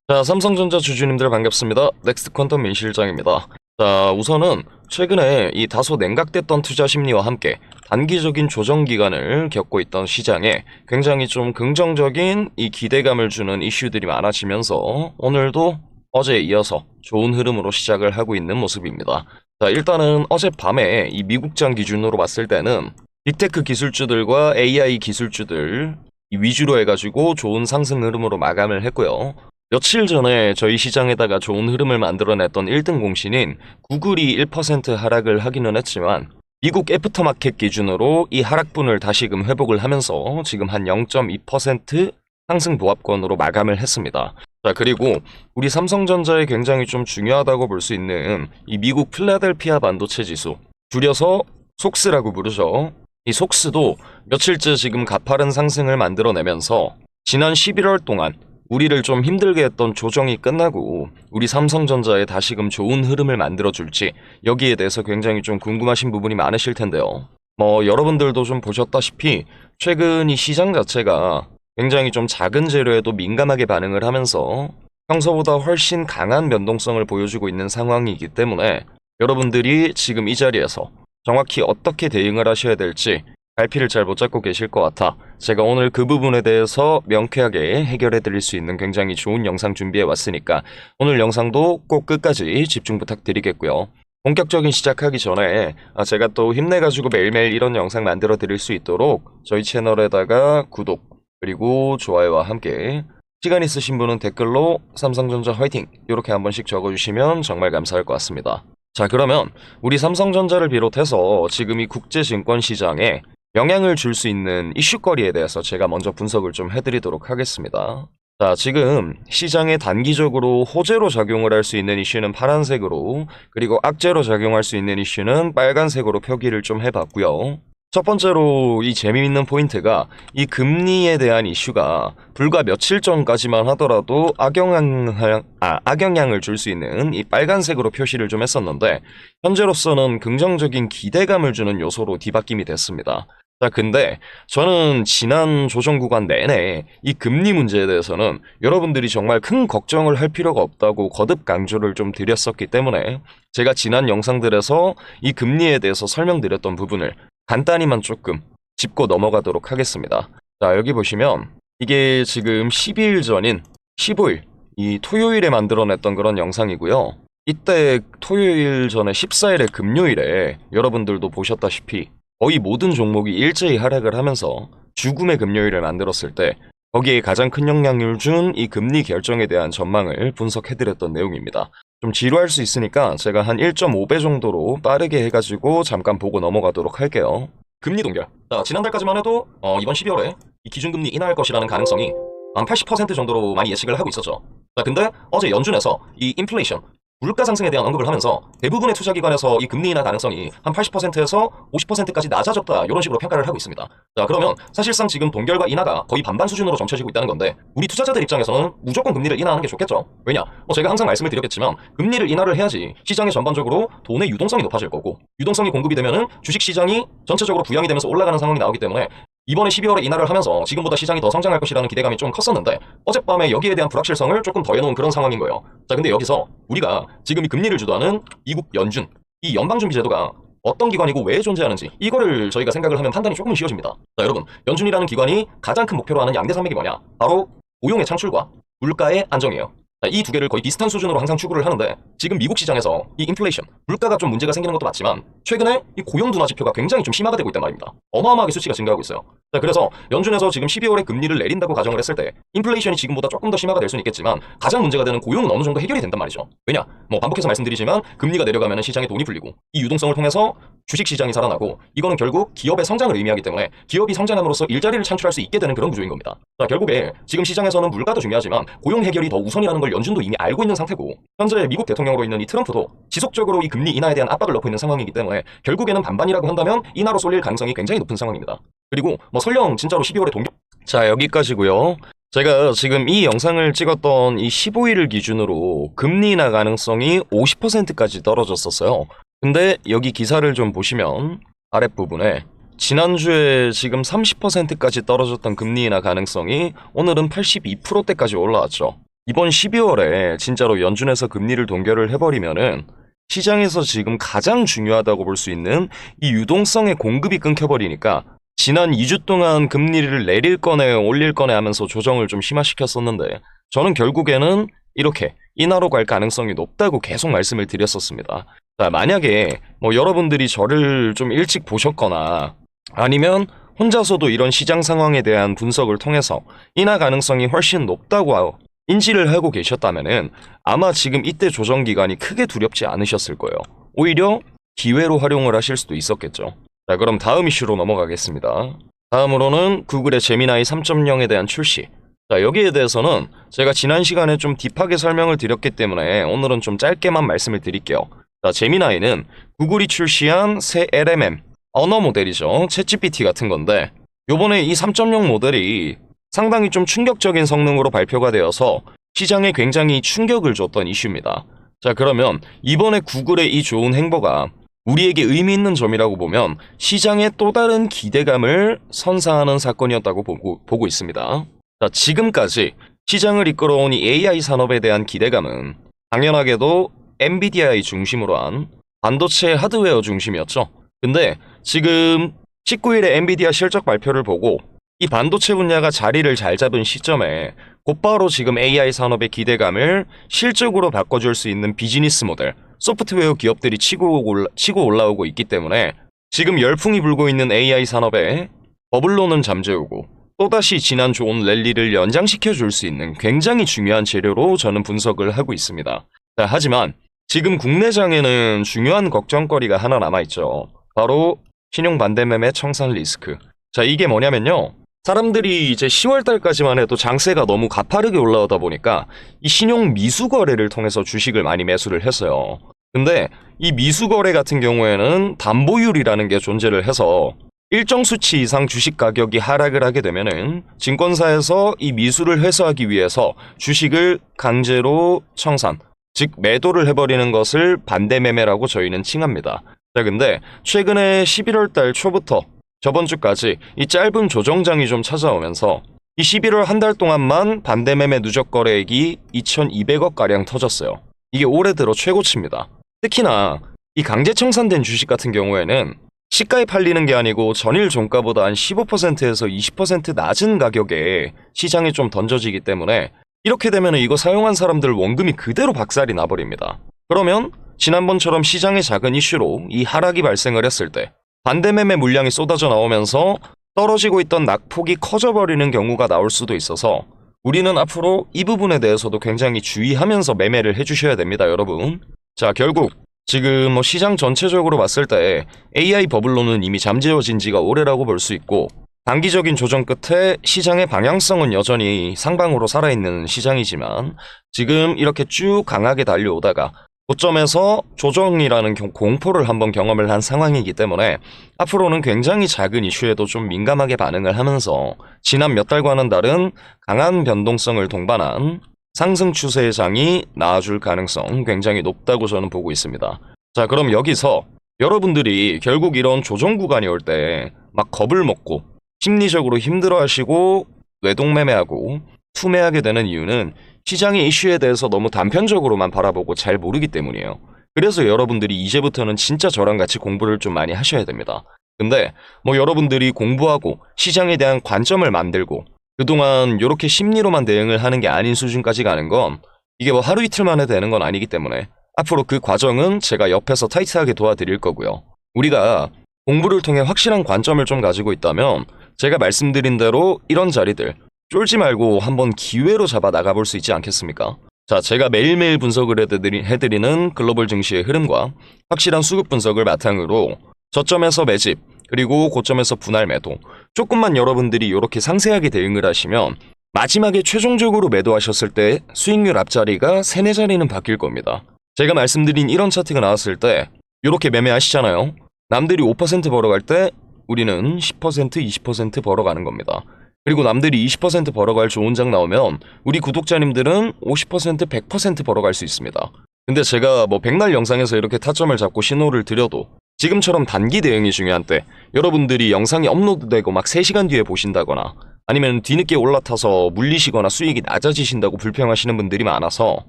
자, 삼성전자 주주님들 반갑습니다. 넥스트 퀀텀 민 실장입니다. 자, 우선은 최근에 이 다소 냉각됐던 투자 심리와 함께 단기적인 조정 기간을 겪고 있던 시장에 굉장히 좀 긍정적인 이 기대감을 주는 이슈들이 많아지면서 오늘도 어제에 이어서 좋은 흐름으로 시작을 하고 있는 모습입니다. 자, 일단은 어젯밤에 이 미국장 기준으로 봤을 때는 빅테크 기술주들과 AI 기술주들 위주로 해가지고 좋은 상승 흐름으로 마감을 했고요. 며칠 전에 저희 시장에다가 좋은 흐름을 만들어냈던 1등 공신인 구글이 1% 하락을 하기는 했지만 미국 애프터마켓 기준으로 이 하락분을 다시금 회복을 하면서 지금 한 0.2% 상승 보합권으로 마감을 했습니다. 자, 그리고 우리 삼성전자에 굉장히 좀 중요하다고 볼 수 있는 이 미국 필라델피아 반도체 지수, 줄여서 속스라고 부르죠. 이 속스도 며칠째 지금 가파른 상승을 만들어내면서 지난 11월 동안 우리를 좀 힘들게 했던 조정이 끝나고 우리 삼성전자에 다시금 좋은 흐름을 만들어줄지 여기에 대해서 굉장히 좀 궁금하신 부분이 많으실 텐데요. 여러분들도 좀 보셨다시피 최근 이 시장 자체가 굉장히 좀 작은 재료에도 민감하게 반응을 하면서 평소보다 훨씬 강한 변동성을 보여주고 있는 상황이기 때문에 여러분들이 지금 이 자리에서 정확히 어떻게 대응을 하셔야 될지 갈피를 잘 못 잡고 계실 것 같아 제가 오늘 그 부분에 대해서 명쾌하게 해결해 드릴 수 있는 굉장히 좋은 영상 준비해 왔으니까 오늘 영상도 꼭 끝까지 집중 부탁드리겠고요. 본격적인 시작하기 전에 제가 또 힘내가지고 매일매일 이런 영상 만들어 드릴 수 있도록 저희 채널에다가 구독 그리고 좋아요와 함께 시간 있으신 분은 댓글로 삼성전자 화이팅 이렇게 한 번씩 적어주시면 정말 감사할 것 같습니다. 자, 그러면 우리 삼성전자를 비롯해서 지금 이 국제증권시장에 영향을 줄 수 있는 이슈거리에 대해서 제가 먼저 분석을 좀 해드리도록 하겠습니다. 자, 지금 시장에 단기적으로 호재로 작용을 할 수 있는 이슈는 파란색으로, 그리고 악재로 작용할 수 있는 이슈는 빨간색으로 표기를 좀 해봤고요. 첫 번째로 이 재미있는 포인트가 이 금리에 대한 이슈가 불과 며칠 전까지만 하더라도 악영향을 줄 수 있는 이 빨간색으로 표시를 좀 했었는데 현재로서는 긍정적인 기대감을 주는 요소로 뒤바뀜이 됐습니다. 자, 근데 저는 지난 조정 구간 내내 이 금리 문제에 대해서는 여러분들이 정말 큰 걱정을 할 필요가 없다고 거듭 강조를 좀 드렸었기 때문에 제가 지난 영상들에서 이 금리에 대해서 설명드렸던 부분을 간단히만 조금 짚고 넘어가도록 하겠습니다. 자, 여기 보시면 이게 지금 12일 전인 15일 이 토요일에 만들어냈던 그런 영상이고요. 이때 토요일 전에 14일에 금요일에 여러분들도 보셨다시피 거의 모든 종목이 일제히 하락을 하면서 죽음의 금요일을 만들었을 때 거기에 가장 큰 영향을 준 이 금리 결정에 대한 전망을 분석해드렸던 내용입니다. 좀 지루할 수 있으니까 제가 한 1.5배 정도로 빠르게 해가지고 잠깐 보고 넘어가도록 할게요. 금리 동결. 자, 지난달까지만 해도 이번 12월에 이 기준금리 인하할 것이라는 가능성이 한 80% 정도로 많이 예측을 하고 있었죠. 자, 근데 어제 연준에서 이 인플레이션 물가 상승에 대한 언급을 하면서 대부분의 투자기관에서 이 금리 인하 가능성이 한 80%에서 50%까지 낮아졌다 이런 식으로 평가를 하고 있습니다. 자, 그러면 사실상 지금 동결과 인하가 거의 반반 수준으로 점쳐지고 있다는 건데 우리 투자자들 입장에서는 무조건 금리를 인하하는 게 좋겠죠. 왜냐? 제가 항상 말씀을 드렸겠지만 금리를 인하를 해야지 시장에 전반적으로 돈의 유동성이 높아질 거고 유동성이 공급이 되면은 주식시장이 전체적으로 부양이 되면서 올라가는 상황이 나오기 때문에 이번에 12월에 인하를 하면서 지금보다 시장이 더 성장할 것이라는 기대감이 좀 컸었는데 어젯밤에 여기에 대한 불확실성을 조금 더해놓은 그런 상황인 거예요. 자, 근데 여기서 우리가 지금 이 금리를 주도하는 미국 연준, 이 연방준비제도가 어떤 기관이고 왜 존재하는지 이거를 저희가 생각을 하면 판단이 조금 쉬워집니다. 자, 여러분, 연준이라는 기관이 가장 큰 목표로 하는 양대 산맥이 뭐냐? 바로 고용의 창출과 물가의 안정이에요. 이 두 개를 거의 비슷한 수준으로 항상 추구를 하는데 지금 미국 시장에서 이 인플레이션, 물가가 좀 문제가 생기는 것도 맞지만 최근에 이 고용 둔화 지표가 굉장히 좀 심화가 되고 있단 말입니다. 어마어마하게 수치가 증가하고 있어요. 자, 그래서 연준에서 지금 12월에 금리를 내린다고 가정을 했을 때 인플레이션이 지금보다 조금 더 심화가 될 수는 있겠지만 가장 문제가 되는 고용은 어느 정도 해결이 된단 말이죠. 왜냐? 반복해서 말씀드리지만 금리가 내려가면 시장에 돈이 풀리고 이 유동성을 통해서 주식시장이 살아나고 이거는 결국 기업의 성장을 의미하기 때문에 기업이 성장함으로써 일자리를 창출할 수 있게 되는 그런 구조인 겁니다. 자, 결국에 지금 시장에서는 물가도 중요하지만 고용 해결이 더 우선이라는 걸 연준도 이미 알고 있는 상태고 현재 미국 대통령으로 있는 이 트럼프도 지속적으로 이 금리 인하에 대한 압박을 넣고 있는 상황이기 때문에 결국에는 반반이라고 한다면 인하로 쏠릴 가능성이 굉장히 높은 상황입니다. 그리고 설령 진짜로 12월에 동결... 자, 여기까지고요. 제가 지금 이 영상을 찍었던 이 15일을 기준으로 금리 인하 가능성이 50%까지 떨어졌었어요. 근데 여기 기사를 좀 보시면 아랫부분에 지난주에 지금 30%까지 떨어졌던 금리 인하 가능성이 오늘은 82%대까지 올라왔죠. 이번 12월에 진짜로 연준에서 금리를 동결을 해버리면은 시장에서 지금 가장 중요하다고 볼 수 있는 이 유동성의 공급이 끊겨버리니까 지난 2주 동안 금리를 내릴 거네 올릴 거네 하면서 조정을 좀 심화시켰었는데 저는 결국에는 이렇게 인하로 갈 가능성이 높다고 계속 말씀을 드렸었습니다. 자, 만약에 뭐 여러분들이 저를 좀 일찍 보셨거나 아니면 혼자서도 이런 시장 상황에 대한 분석을 통해서 인하 가능성이 훨씬 높다고 인지를 하고 계셨다면은 아마 지금 이때 조정 기간이 크게 두렵지 않으셨을 거예요. 오히려 기회로 활용을 하실 수도 있었겠죠. 자, 그럼 다음 이슈로 넘어가겠습니다. 다음으로는 구글의 제미나이 3.0에 대한 출시. 자, 여기에 대해서는 제가 지난 시간에 좀 딥하게 설명을 드렸기 때문에 오늘은 좀 짧게만 말씀을 드릴게요. 자, 제미나이는 구글이 출시한 새 LMM, 언어 모델이죠. 챗GPT 같은 건데 요번에 이 3.0 모델이 상당히 좀 충격적인 성능으로 발표가 되어서 시장에 굉장히 충격을 줬던 이슈입니다. 자, 그러면 이번에 구글의 이 좋은 행보가 우리에게 의미 있는 점이라고 보면 시장의 또 다른 기대감을 선사하는 사건이었다고 보고 있습니다. 자, 지금까지 시장을 이끌어온 이 AI 산업에 대한 기대감은 당연하게도 엔비디아의 중심으로 한 반도체 하드웨어 중심이었죠. 근데 지금 19일에 엔비디아 실적 발표를 보고 이 반도체 분야가 자리를 잘 잡은 시점에 곧바로 지금 AI 산업의 기대감을 실적으로 바꿔줄 수 있는 비즈니스 모델, 소프트웨어 기업들이 치고 올라오고 있기 때문에 지금 열풍이 불고 있는 AI 산업에 버블로는 잠재우고 또다시 지난 좋은 랠리를 연장시켜 줄 수 있는 굉장히 중요한 재료로 저는 분석을 하고 있습니다. 자, 하지만 지금 국내장에는 중요한 걱정거리가 하나 남아있죠. 바로 신용 반대매매 청산 리스크. 자, 이게 뭐냐면요. 사람들이 이제 10월달까지만 해도 장세가 너무 가파르게 올라오다 보니까 이 신용 미수거래를 통해서 주식을 많이 매수를 했어요. 근데 이 미수거래 같은 경우에는 담보율이라는 게 존재를 해서 일정 수치 이상 주식 가격이 하락을 하게 되면은 증권사에서 이 미수를 회수하기 위해서 주식을 강제로 청산, 즉 매도를 해버리는 것을 반대매매라고 저희는 칭합니다. 자, 근데 최근에 11월달 초부터 저번 주까지 이 짧은 조정장이 좀 찾아오면서 이 11월 한 달 동안만 반대매매 누적 거래액이 2,200억가량 터졌어요. 이게 올해 들어 최고치입니다. 특히나 이 강제 청산된 주식 같은 경우에는 시가에 팔리는 게 아니고 전일 종가보다 한 15%에서 20% 낮은 가격에 시장에 좀 던져지기 때문에 이렇게 되면 이거 사용한 사람들 원금이 그대로 박살이 나버립니다. 그러면 지난번처럼 시장의 작은 이슈로 이 하락이 발생을 했을 때 반대매매 물량이 쏟아져 나오면서 떨어지고 있던 낙폭이 커져버리는 경우가 나올 수도 있어서 우리는 앞으로 이 부분에 대해서도 굉장히 주의하면서 매매를 해주셔야 됩니다, 여러분. 자, 결국 지금 뭐 시장 전체적으로 봤을 때 AI 버블로는 이미 잠재워진 지가 오래라고 볼 수 있고 단기적인 조정 끝에 시장의 방향성은 여전히 상방으로 살아있는 시장이지만 지금 이렇게 쭉 강하게 달려오다가 고점에서 조정이라는 공포를 한번 경험을 한 상황이기 때문에 앞으로는 굉장히 작은 이슈에도 좀 민감하게 반응을 하면서 지난 몇 달과는 다른 강한 변동성을 동반한 상승 추세의 장이 나아줄 가능성 굉장히 높다고 저는 보고 있습니다. 자, 그럼 여기서 여러분들이 결국 이런 조정 구간이 올 때 막 겁을 먹고 심리적으로 힘들어하시고 외동매매하고 투매하게 되는 이유는 시장의 이슈에 대해서 너무 단편적으로만 바라보고 잘 모르기 때문이에요. 그래서 여러분들이 이제부터는 진짜 저랑 같이 공부를 좀 많이 하셔야 됩니다. 근데 뭐 여러분들이 공부하고 시장에 대한 관점을 만들고 그동안 이렇게 심리로만 대응을 하는 게 아닌 수준까지 가는 건 이게 뭐 하루 이틀 만에 되는 건 아니기 때문에 앞으로 그 과정은 제가 옆에서 타이트하게 도와드릴 거고요. 우리가 공부를 통해 확실한 관점을 좀 가지고 있다면 제가 말씀드린 대로 이런 자리들 쫄지 말고 한번 기회로 잡아 나가볼 수 있지 않겠습니까? 자, 제가 매일매일 분석을 해드리는 글로벌 증시의 흐름과 확실한 수급 분석을 바탕으로 저점에서 매집, 그리고 고점에서 분할 매도, 조금만 여러분들이 이렇게 상세하게 대응을 하시면 마지막에 최종적으로 매도하셨을 때 수익률 앞자리가 3, 4자리는 바뀔 겁니다. 제가 말씀드린 이런 차트가 나왔을 때 이렇게 매매하시잖아요. 남들이 5% 벌어갈 때 우리는 10%, 20% 벌어가는 겁니다. 그리고 남들이 20% 벌어갈 좋은 장 나오면 우리 구독자님들은 50%, 100% 벌어갈 수 있습니다. 근데 제가 뭐 백날 영상에서 이렇게 타점을 잡고 신호를 드려도 지금처럼 단기 대응이 중요한 때 여러분들이 영상이 업로드되고 막 3시간 뒤에 보신다거나 아니면 뒤늦게 올라타서 물리시거나 수익이 낮아지신다고 불평하시는 분들이 많아서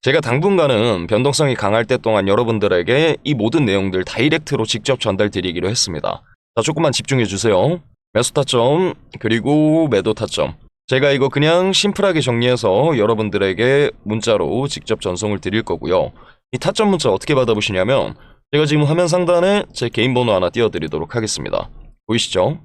제가 당분간은 변동성이 강할 때 동안 여러분들에게 이 모든 내용들 다이렉트로 직접 전달드리기로 했습니다. 자, 조금만 집중해주세요. 매수 타점, 그리고 매도 타점. 제가 이거 그냥 심플하게 정리해서 여러분들에게 문자로 직접 전송을 드릴 거고요. 이 타점 문자 어떻게 받아보시냐면 제가 지금 화면 상단에 제 개인 번호 하나 띄워드리도록 하겠습니다. 보이시죠?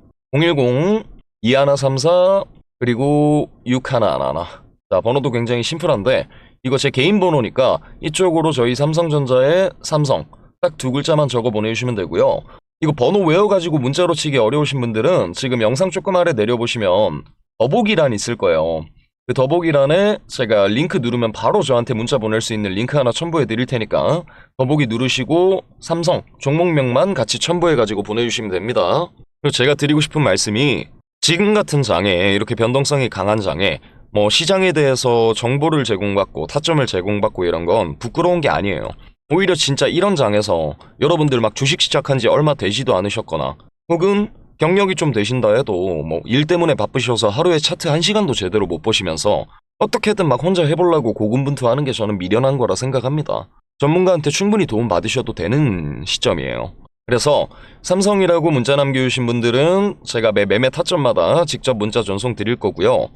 010-2134 그리고 6111. 자, 번호도 굉장히 심플한데 이거 제 개인 번호니까 이쪽으로 저희 삼성전자의 삼성 딱 두 글자만 적어 보내주시면 되고요. 이거 번호 외워가지고 문자로 치기 어려우신 분들은 지금 영상 조금 아래 내려보시면 더보기란 있을 거예요. 그 더보기란에 제가 링크 누르면 바로 저한테 문자 보낼 수 있는 링크 하나 첨부해 드릴 테니까 더보기 누르시고 삼성 종목명만 같이 첨부해 가지고 보내주시면 됩니다. 그리고 제가 드리고 싶은 말씀이 지금 같은 장에 이렇게 변동성이 강한 장에 뭐 시장에 대해서 정보를 제공받고 타점을 제공받고 이런 건 부끄러운 게 아니에요. 오히려 진짜 이런 장에서 여러분들 막 주식 시작한 지 얼마 되지도 않으셨거나 혹은 경력이 좀 되신다 해도 뭐 일 때문에 바쁘셔서 하루에 차트 1시간도 제대로 못 보시면서 어떻게든 막 혼자 해보려고 고군분투하는 게 저는 미련한 거라 생각합니다. 전문가한테 충분히 도움 받으셔도 되는 시점이에요. 그래서 삼성이라고 문자 남겨주신 분들은 제가 매 매매 타점마다 직접 문자 전송 드릴 거고요.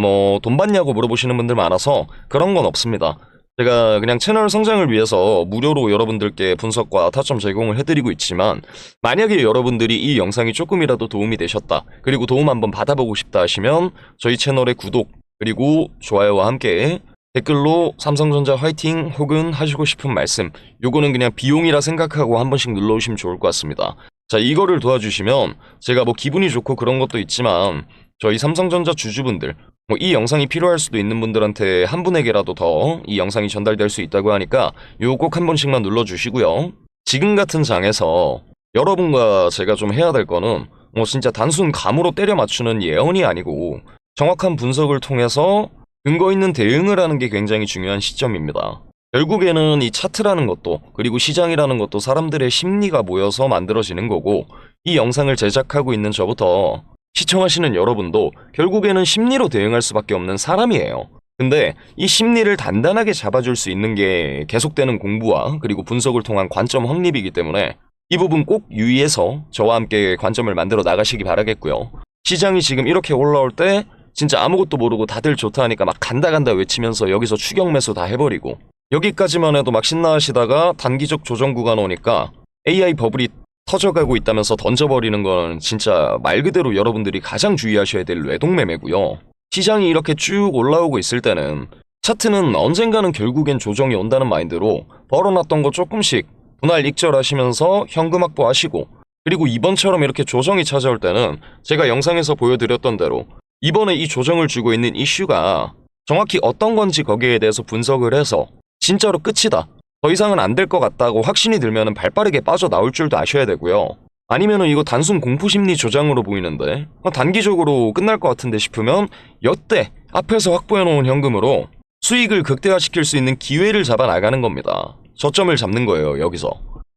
뭐 돈 받냐고 물어보시는 분들 많아서 그런 건 없습니다. 제가 그냥 채널 성장을 위해서 무료로 여러분들께 분석과 타점 제공을 해드리고 있지만 만약에 여러분들이 이 영상이 조금이라도 도움이 되셨다 그리고 도움 한번 받아보고 싶다 하시면 저희 채널의 구독 그리고 좋아요와 함께 댓글로 삼성전자 화이팅 혹은 하시고 싶은 말씀 요거는 그냥 비용이라 생각하고 한 번씩 눌러주시면 좋을 것 같습니다. 자, 이거를 도와주시면 제가 뭐 기분이 좋고 그런 것도 있지만 저희 삼성전자 주주분들 뭐 이 영상이 필요할 수도 있는 분들한테 한 분에게라도 더 이 영상이 전달될 수 있다고 하니까 요 꼭 한 번씩만 눌러주시고요. 지금 같은 장에서 여러분과 제가 좀 해야 될 거는 뭐 진짜 단순 감으로 때려 맞추는 예언이 아니고 정확한 분석을 통해서 근거 있는 대응을 하는 게 굉장히 중요한 시점입니다. 결국에는 이 차트라는 것도 그리고 시장이라는 것도 사람들의 심리가 모여서 만들어지는 거고 이 영상을 제작하고 있는 저부터 시청하시는 여러분도 결국에는 심리로 대응할 수밖에 없는 사람이에요. 근데 이 심리를 단단하게 잡아줄 수 있는 게 계속되는 공부와 그리고 분석을 통한 관점 확립이기 때문에 이 부분 꼭 유의해서 저와 함께 관점을 만들어 나가시기 바라겠고요. 시장이 지금 이렇게 올라올 때 진짜 아무것도 모르고 다들 좋다 하니까 막 간다 외치면서 여기서 추격 매수 다 해버리고 여기까지만 해도 막 신나하시다가 단기적 조정 구간 오니까 AI 버블이 터져가고 있다면서 던져버리는 건 진짜 말 그대로 여러분들이 가장 주의하셔야 될 뇌동매매고요. 시장이 이렇게 쭉 올라오고 있을 때는 차트는 언젠가는 결국엔 조정이 온다는 마인드로 벌어놨던 거 조금씩 분할 익절하시면서 현금 확보하시고 그리고 이번처럼 이렇게 조정이 찾아올 때는 제가 영상에서 보여드렸던 대로 이번에 이 조정을 주고 있는 이슈가 정확히 어떤 건지 거기에 대해서 분석을 해서 진짜로 끝이다. 더 이상은 안 될 것 같다고 확신이 들면 발빠르게 빠져나올 줄도 아셔야 되고요. 아니면은 이거 단순 공포심리 조장으로 보이는데 단기적으로 끝날 것 같은데 싶으면 여태 앞에서 확보해놓은 현금으로 수익을 극대화시킬 수 있는 기회를 잡아 나가는 겁니다. 저점을 잡는 거예요, 여기서.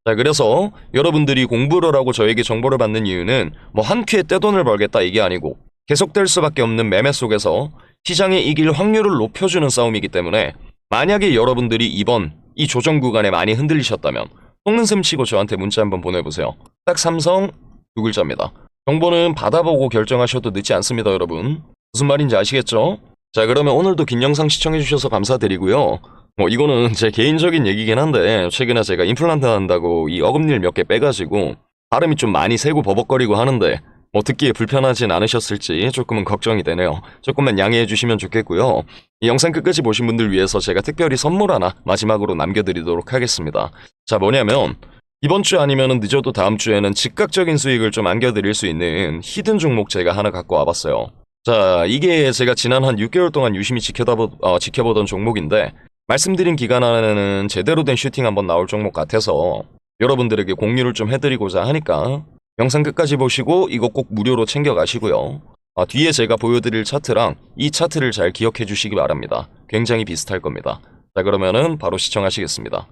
자, 그래서 여러분들이 공부를 하고 저에게 정보를 받는 이유는 뭐 한 큐에 떼돈을 벌겠다 이게 아니고 계속될 수밖에 없는 매매 속에서 시장에 이길 확률을 높여주는 싸움이기 때문에 만약에 여러분들이 이번 이 조정 구간에 많이 흔들리셨다면 속는 셈 치고 저한테 문자 한번 보내보세요. 딱 삼성 두 글자입니다. 정보는 받아보고 결정하셔도 늦지 않습니다, 여러분. 무슨 말인지 아시겠죠? 자, 그러면 오늘도 긴 영상 시청해주셔서 감사드리고요. 뭐 이거는 제 개인적인 얘기긴 한데 최근에 제가 임플란트 한다고 이 어금니를 몇 개 빼가지고 발음이 좀 많이 새고 버벅거리고 하는데 뭐 듣기에 불편하진 않으셨을지 조금은 걱정이 되네요. 조금만 양해해 주시면 좋겠고요. 이 영상 끝까지 보신 분들 위해서 제가 특별히 선물 하나 마지막으로 남겨드리도록 하겠습니다. 자, 뭐냐면 이번 주 아니면 늦어도 다음 주에는 즉각적인 수익을 좀 안겨드릴 수 있는 히든 종목 제가 하나 갖고 와봤어요. 자, 이게 제가 지난 한 6개월 동안 유심히 지켜보던 종목인데 말씀드린 기간 안에는 제대로 된 슈팅 한번 나올 종목 같아서 여러분들에게 공유를 좀 해드리고자 하니까 영상 끝까지 보시고 이거 꼭 무료로 챙겨가시고요. 뒤에 제가 보여드릴 차트랑 이 차트를 잘 기억해 주시기 바랍니다. 굉장히 비슷할 겁니다. 자, 그러면은 바로 시청하시겠습니다.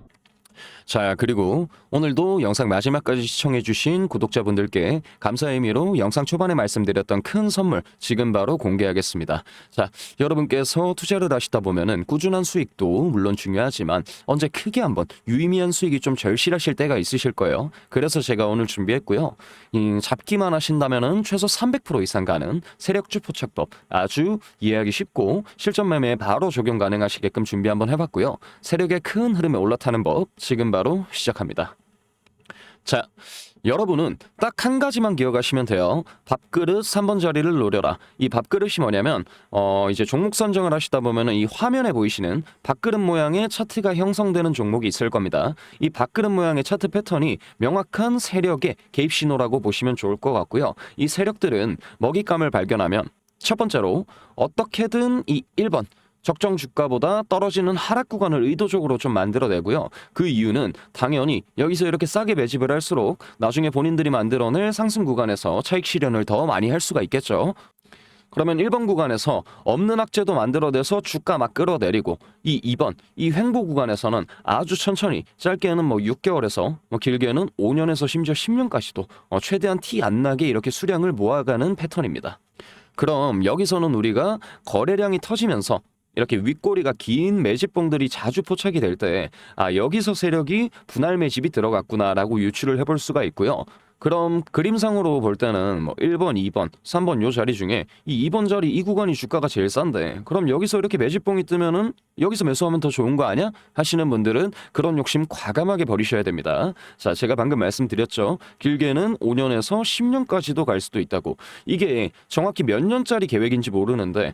자, 그리고 오늘도 영상 마지막까지 시청해주신 구독자분들께 감사의 의미로 영상 초반에 말씀드렸던 큰 선물 지금 바로 공개하겠습니다. 자, 여러분께서 투자를 하시다 보면은 꾸준한 수익도 물론 중요하지만 언제 크게 한번 유의미한 수익이 좀 절실하실 때가 있으실 거예요. 그래서 제가 오늘 준비했고요. 잡기만 하신다면은 최소 300% 이상 가는 세력주 포착법, 아주 이해하기 쉽고 실전 매매에 바로 적용 가능하시게끔 준비 한번 해봤고요. 세력의 큰 흐름에 올라타는 법 지금 바로 시작합니다. 자, 여러분은 딱 한 가지만 기억하시면 돼요. 밥그릇 3번 자리를 노려라. 이 밥그릇이 뭐냐면 이제 종목 선정을 하시다 보면은 이 화면에 보이시는 밥그릇 모양의 차트가 형성되는 종목이 있을 겁니다. 이 밥그릇 모양의 차트 패턴이 명확한 세력의 개입 신호라고 보시면 좋을 것 같고요. 이 세력들은 먹잇감을 발견하면 첫 번째로 어떻게든 이 1번 적정 주가보다 떨어지는 하락 구간을 의도적으로 좀 만들어내고요. 그 이유는 당연히 여기서 이렇게 싸게 매집을 할수록 나중에 본인들이 만들어낼 상승 구간에서 차익 실현을 더 많이 할 수가 있겠죠. 그러면 1번 구간에서 없는 악재도 만들어내서 주가 막 끌어내리고 이 2번 이 횡보 구간에서는 아주 천천히 짧게는 6개월에서 길게는 5년에서 심지어 10년까지도 최대한 티 안 나게 이렇게 수량을 모아가는 패턴입니다. 그럼 여기서는 우리가 거래량이 터지면서 이렇게 윗꼬리가 긴 매집봉들이 자주 포착이 될 때 여기서 세력이 분할 매집이 들어갔구나라고 유추를 해볼 수가 있고요. 그럼 그림상으로 볼 때는 1번, 2번, 3번 요 자리 중에 이 2번 자리 이 구간이 주가가 제일 싼데 그럼 여기서 이렇게 매집봉이 뜨면은 여기서 매수하면 더 좋은 거 아니야? 하시는 분들은 그런 욕심 과감하게 버리셔야 됩니다. 자, 제가 방금 말씀드렸죠. 길게는 5년에서 10년까지도 갈 수도 있다고. 이게 정확히 몇 년짜리 계획인지 모르는데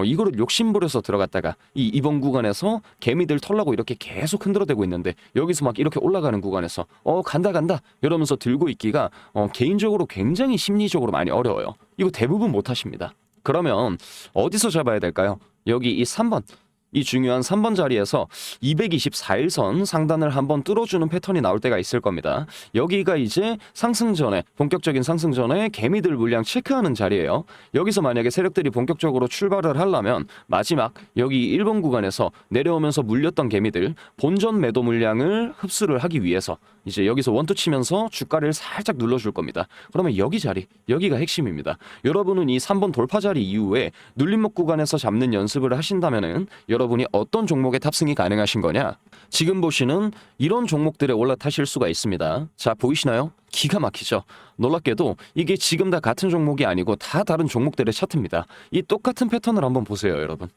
이거를 욕심부려서 들어갔다가 이 2번 구간에서 개미들 털라고 이렇게 계속 흔들어대고 있는데 여기서 막 이렇게 올라가는 구간에서 간다 이러면서 들고 있기가 개인적으로 굉장히 심리적으로 많이 어려워요. 이거 대부분 못 하십니다. 그러면 어디서 잡아야 될까요? 여기 이 3번 이 중요한 3번 자리에서 224일선 상단을 한번 뚫어주는 패턴이 나올 때가 있을 겁니다. 여기가 이제 상승 전에 본격적인 상승 전에 개미들 물량 체크하는 자리예요. 여기서 만약에 세력들이 본격적으로 출발을 하려면 마지막 여기 1번 구간에서 내려오면서 물렸던 개미들 본전 매도 물량을 흡수를 하기 위해서 이제 여기서 원투 치면서 주가를 살짝 눌러줄 겁니다. 그러면 여기 자리, 여기가 핵심입니다. 여러분은 이 3번 돌파 자리 이후에 눌림목 구간에서 잡는 연습을 하신다면은 여러분이 어떤 종목에 탑승이 가능하신 거냐? 지금 보시는 이런 종목들에 올라타실 수가 있습니다. 자, 보이시나요? 기가 막히죠? 놀랍게도 이게 지금 다 같은 종목이 아니고 다 다른 종목들의 차트입니다. 이 똑같은 패턴을 한번 보세요, 여러분.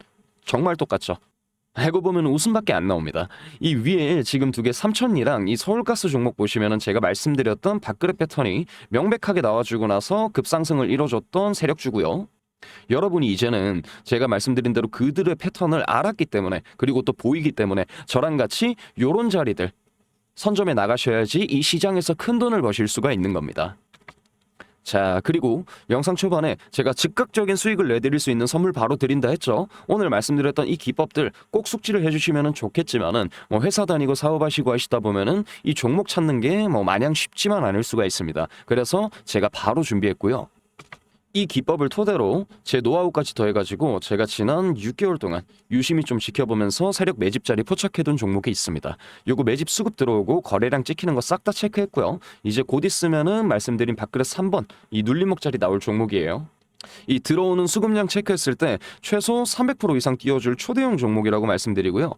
정말 똑같죠? 알고 보면 웃음밖에 안 나옵니다. 이 위에 지금 두 개 삼천리랑 이 서울가스 종목 보시면은 제가 말씀드렸던 밥그릇 패턴이 명백하게 나와주고 나서 급상승을 이뤄줬던 세력주고요. 여러분이 이제는 제가 말씀드린 대로 그들의 패턴을 알았기 때문에 그리고 또 보이기 때문에 저랑 같이 요런 자리들 선점해 나가셔야지 이 시장에서 큰 돈을 버실 수가 있는 겁니다. 자, 그리고 영상 초반에 제가 즉각적인 수익을 내드릴 수 있는 선물 바로 드린다 했죠. 오늘 말씀드렸던 이 기법들 꼭 숙지를 해주시면 좋겠지만은 회사 다니고 사업하시고 하시다 보면은 이 종목 찾는 게 마냥 쉽지만 않을 수가 있습니다. 그래서 제가 바로 준비했고요. 이 기법을 토대로 제 노하우까지 더해가지고 제가 지난 6개월 동안 유심히 좀 지켜보면서 세력 매집 자리 포착해둔 종목이 있습니다. 요거 매집 수급 들어오고 거래량 찍히는 거 싹 다 체크했고요. 이제 곧 있으면은 말씀드린 밥그릇 3번 이 눌림목 자리 나올 종목이에요. 이 들어오는 수급량 체크했을 때 최소 300% 이상 띄워줄 초대형 종목이라고 말씀드리고요.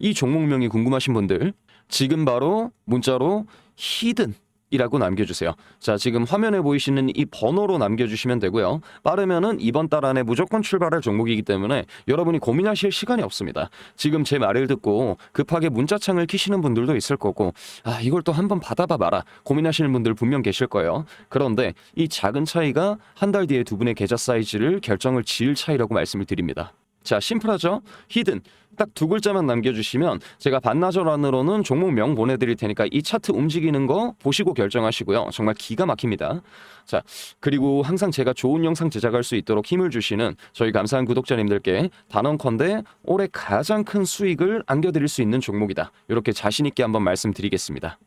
이 종목명이 궁금하신 분들 지금 바로 문자로 히든 이라고 남겨주세요. 자, 지금 화면에 보이시는 이 번호로 남겨주시면 되고요. 빠르면은 이번 달 안에 무조건 출발할 종목이기 때문에 여러분이 고민하실 시간이 없습니다. 지금 제 말을 듣고 급하게 문자창을 키시는 분들도 있을 거고 이걸 또 한번 받아봐 봐라 고민하시는 분들 분명 계실 거예요. 그런데 이 작은 차이가 한 달 뒤에 두 분의 계좌 사이즈를 결정을 지을 차이라고 말씀을 드립니다. 자, 심플하죠? 히든 딱 두 글자만 남겨주시면 제가 반나절 안으로는 종목명 보내드릴 테니까 이 차트 움직이는 거 보시고 결정하시고요. 정말 기가 막힙니다. 자, 그리고 항상 제가 좋은 영상 제작할 수 있도록 힘을 주시는 저희 감사한 구독자님들께 단언컨대 올해 가장 큰 수익을 안겨드릴 수 있는 종목이다. 이렇게 자신 있게 한번 말씀드리겠습니다.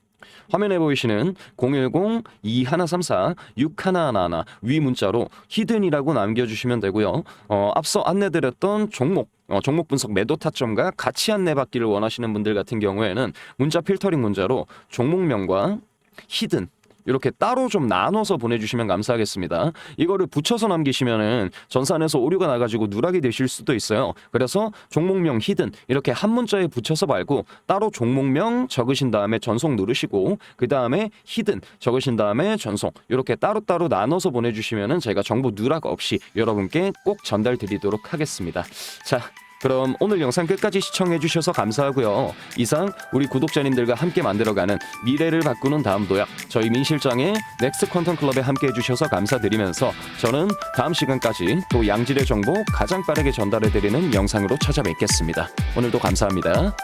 화면에 보이시는 010-2134-6111 위 문자로 히든이라고 남겨주시면 되고요. 앞서 안내드렸던 종목 분석 매도 타점과 같이 안내받기를 원하시는 분들 같은 경우에는 문자 필터링 문자로 종목명과 히든 이렇게 따로 좀 나눠서 보내주시면 감사하겠습니다. 이거를 붙여서 남기시면은 전산에서 오류가 나가지고 누락이 되실 수도 있어요. 그래서 종목명 히든 이렇게 한 문자에 붙여서 말고 따로 종목명 적으신 다음에 전송 누르시고 그 다음에 히든 적으신 다음에 전송 이렇게 따로따로 나눠서 보내주시면은 제가 정보 누락 없이 여러분께 꼭 전달 드리도록 하겠습니다. 자, 그럼 오늘 영상 끝까지 시청해주셔서 감사하고요. 이상 우리 구독자님들과 함께 만들어가는 미래를 바꾸는 다음 도약 저희 민실장의 넥스트 퀀텀 클럽에 함께 해주셔서 감사드리면서 저는 다음 시간까지 또 양질의 정보 가장 빠르게 전달해드리는 영상으로 찾아뵙겠습니다. 오늘도 감사합니다.